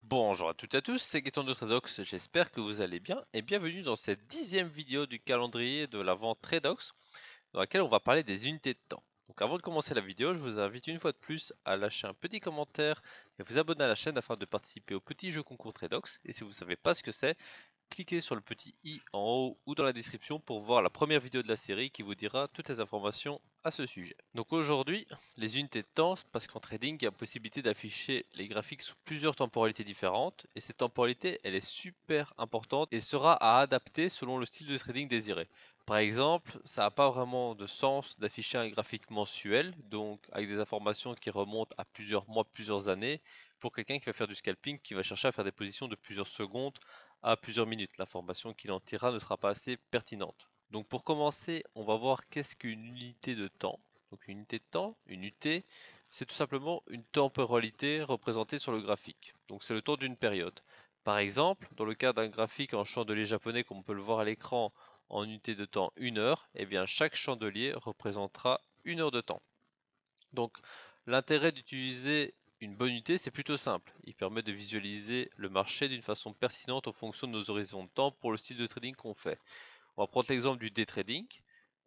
Bonjour à toutes et à tous, c'est Gaëtan de Tradox, j'espère que vous allez bien et bienvenue dans cette 10e vidéo du calendrier de la vente Tradox dans laquelle on va parler des unités de temps. Donc avant de commencer la vidéo, je vous invite une fois de plus à lâcher un petit commentaire et vous abonner à la chaîne afin de participer au petit jeu concours Tradox. Et si vous ne savez pas ce que c'est, cliquez sur le petit i en haut ou dans la description pour voir la première vidéo de la série qui vous dira toutes les informations à ce sujet. Donc aujourd'hui, les unités de temps, parce qu'en trading, il y a possibilité d'afficher les graphiques sous plusieurs temporalités différentes, et cette temporalité, elle est super importante et sera à adapter selon le style de trading désiré. Par exemple, ça n'a pas vraiment de sens d'afficher un graphique mensuel, donc avec des informations qui remontent à plusieurs mois, plusieurs années, pour quelqu'un qui va faire du scalping, qui va chercher à faire des positions de plusieurs secondes à plusieurs minutes. L'information qu'il en tirera ne sera pas assez pertinente. Donc pour commencer, on va voir qu'est-ce qu'une unité de temps. Donc une unité de temps, une UT, c'est tout simplement une temporalité représentée sur le graphique. Donc c'est le temps d'une période. Par exemple, dans le cas d'un graphique en chandelier japonais comme on peut le voir à l'écran en unité de temps 1 heure, eh bien chaque chandelier représentera 1 heure de temps. Donc l'intérêt d'utiliser une bonne unité, c'est plutôt simple. Il permet de visualiser le marché d'une façon pertinente en fonction de nos horizons de temps pour le style de trading qu'on fait. On va prendre l'exemple du day trading.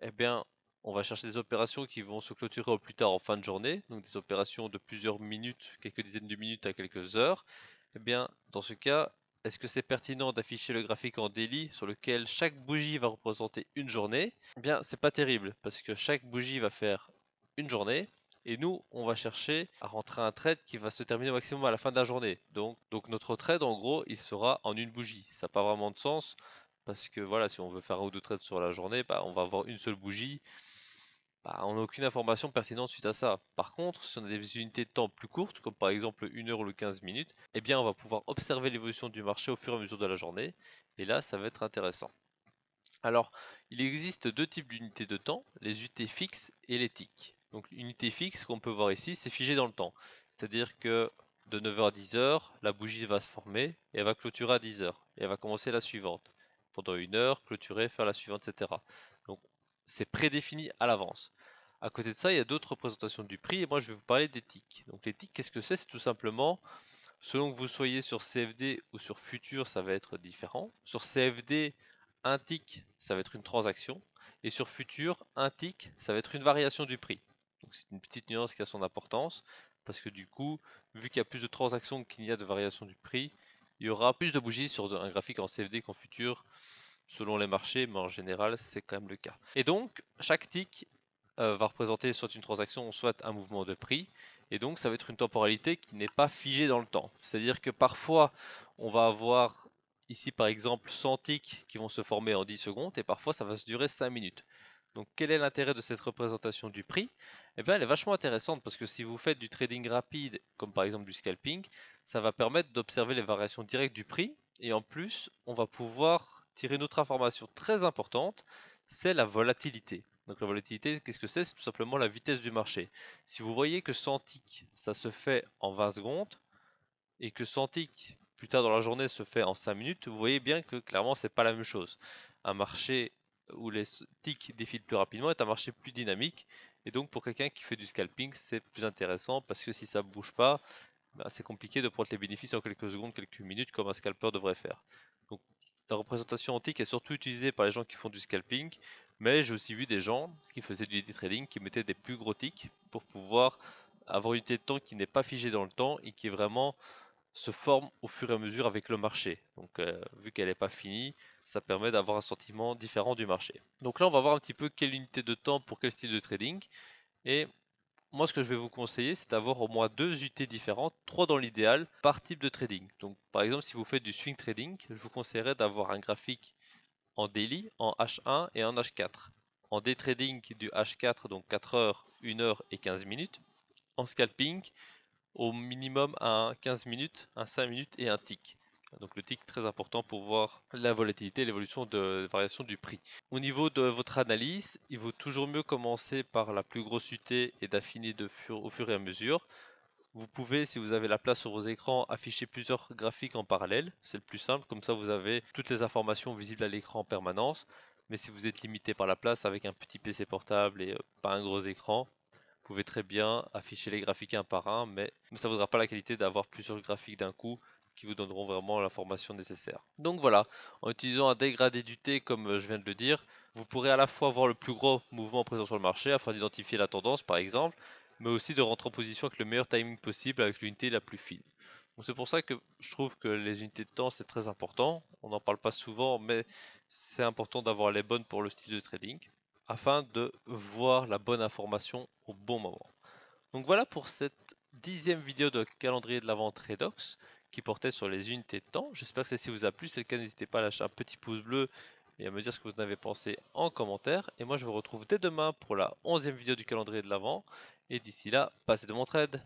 Eh bien, on va chercher des opérations qui vont se clôturer au plus tard en fin de journée, donc des opérations de plusieurs minutes, quelques dizaines de minutes à quelques heures. Eh bien, dans ce cas, est-ce que c'est pertinent d'afficher le graphique en daily sur lequel chaque bougie va représenter une journée? Eh bien, c'est pas terrible parce que chaque bougie va faire une journée et nous, on va chercher à rentrer un trade qui va se terminer au maximum à la fin de la journée. Donc notre trade, en gros, il sera en une bougie. Ça n'a pas vraiment de sens parce que voilà, si on veut faire un ou deux trades sur la journée, bah, on va avoir une seule bougie. Bah, on n'a aucune information pertinente suite à ça. Par contre, si on a des unités de temps plus courtes, comme par exemple 1 heure ou le 15 minutes, eh bien on va pouvoir observer l'évolution du marché au fur et à mesure de la journée. Et là, ça va être intéressant. Alors, il existe deux types d'unités de temps, les unités fixes et les ticks. Donc, l'unité fixe qu'on peut voir ici, c'est figé dans le temps. C'est-à-dire que de 9h à 10h, la bougie va se former et elle va clôturer à 10h. Et elle va commencer la suivante. Pendant 1 heure, clôturer, faire la suivante, etc. Donc, c'est prédéfini à l'avance. À côté de ça, il y a d'autres représentations du prix et moi je vais vous parler des ticks. Donc, les ticks, qu'est-ce que c'est? C'est tout simplement, selon que vous soyez sur CFD ou sur Futur, ça va être différent. Sur CFD, un tick, ça va être une transaction. Et sur Futur, un tick, ça va être une variation du prix. Donc c'est une petite nuance qui a son importance. Parce que du coup, vu qu'il y a plus de transactions qu'il y a de variation du prix, il y aura plus de bougies sur un graphique en CFD qu'en Futur, selon les marchés, mais en général, c'est quand même le cas. Et donc, chaque tick va représenter soit une transaction, soit un mouvement de prix. Et donc, ça va être une temporalité qui n'est pas figée dans le temps. C'est-à-dire que parfois, on va avoir ici, par exemple, 100 ticks qui vont se former en 10 secondes, et parfois, ça va se durer 5 minutes. Donc, quel est l'intérêt de cette représentation du prix? Eh bien, elle est vachement intéressante parce que si vous faites du trading rapide, comme par exemple du scalping, ça va permettre d'observer les variations directes du prix. Et en plus, on va pouvoir tirer une autre information très importante, c'est la volatilité. Donc la volatilité, qu'est-ce que c'est? C'est tout simplement la vitesse du marché. Si vous voyez que 100 ticks, ça se fait en 20 secondes, et que 100 ticks plus tard dans la journée se fait en 5 minutes, vous voyez bien que clairement c'est pas la même chose. Un marché où les ticks défilent plus rapidement est un marché plus dynamique, et donc pour quelqu'un qui fait du scalping, c'est plus intéressant parce que si ça bouge pas, ben, c'est compliqué de prendre les bénéfices en quelques secondes, quelques minutes comme un scalper devrait faire. Donc la représentation antique est surtout utilisée par les gens qui font du scalping, mais j'ai aussi vu des gens qui faisaient du day trading qui mettaient des plus gros ticks pour pouvoir avoir une unité de temps qui n'est pas figée dans le temps et qui est vraiment se forme au fur et à mesure avec le marché. Donc vu qu'elle n'est pas finie, ça permet d'avoir un sentiment différent du marché. Donc là on va voir un petit peu quelle unité de temps pour quel style de trading. Et moi ce que je vais vous conseiller c'est d'avoir au moins deux unités différentes, trois dans l'idéal, par type de trading. Donc par exemple si vous faites du swing trading, je vous conseillerais d'avoir un graphique en daily, en H1 et en H4. En day trading du H4, donc 4 heures, 1 heure et 15 minutes. En scalping, au minimum un 15 minutes, un 5 minutes et un tick. Donc le tick très important pour voir la volatilité et l'évolution de variation du prix. Au niveau de votre analyse, il vaut toujours mieux commencer par la plus grosse UT et d'affiner au fur et à mesure. Vous pouvez, si vous avez la place sur vos écrans, afficher plusieurs graphiques en parallèle. C'est le plus simple, comme ça vous avez toutes les informations visibles à l'écran en permanence. Mais si vous êtes limité par la place avec un petit PC portable et pas un gros écran, vous pouvez très bien afficher les graphiques un par un, mais ça ne vaudra pas la qualité d'avoir plusieurs graphiques d'un coup qui vous donneront vraiment l'information nécessaire. Donc voilà, en utilisant un dégradé du T comme je viens de le dire, vous pourrez à la fois voir le plus gros mouvement présent sur le marché afin d'identifier la tendance par exemple, mais aussi de rentrer en position avec le meilleur timing possible avec l'unité la plus fine. Donc c'est pour ça que je trouve que les unités de temps c'est très important. On n'en parle pas souvent, mais c'est important d'avoir les bonnes pour le style de trading afin de voir la bonne information au bon moment. Donc voilà pour cette 10e vidéo de calendrier de l'avant Tradox qui portait sur les unités de temps. J'espère que celle-ci vous a plu. Si c'est le cas, n'hésitez pas à lâcher un petit pouce bleu et à me dire ce que vous en avez pensé en commentaire. Et moi, je vous retrouve dès demain pour la 11e vidéo du calendrier de l'avant. Et d'ici là, passez de mon trade.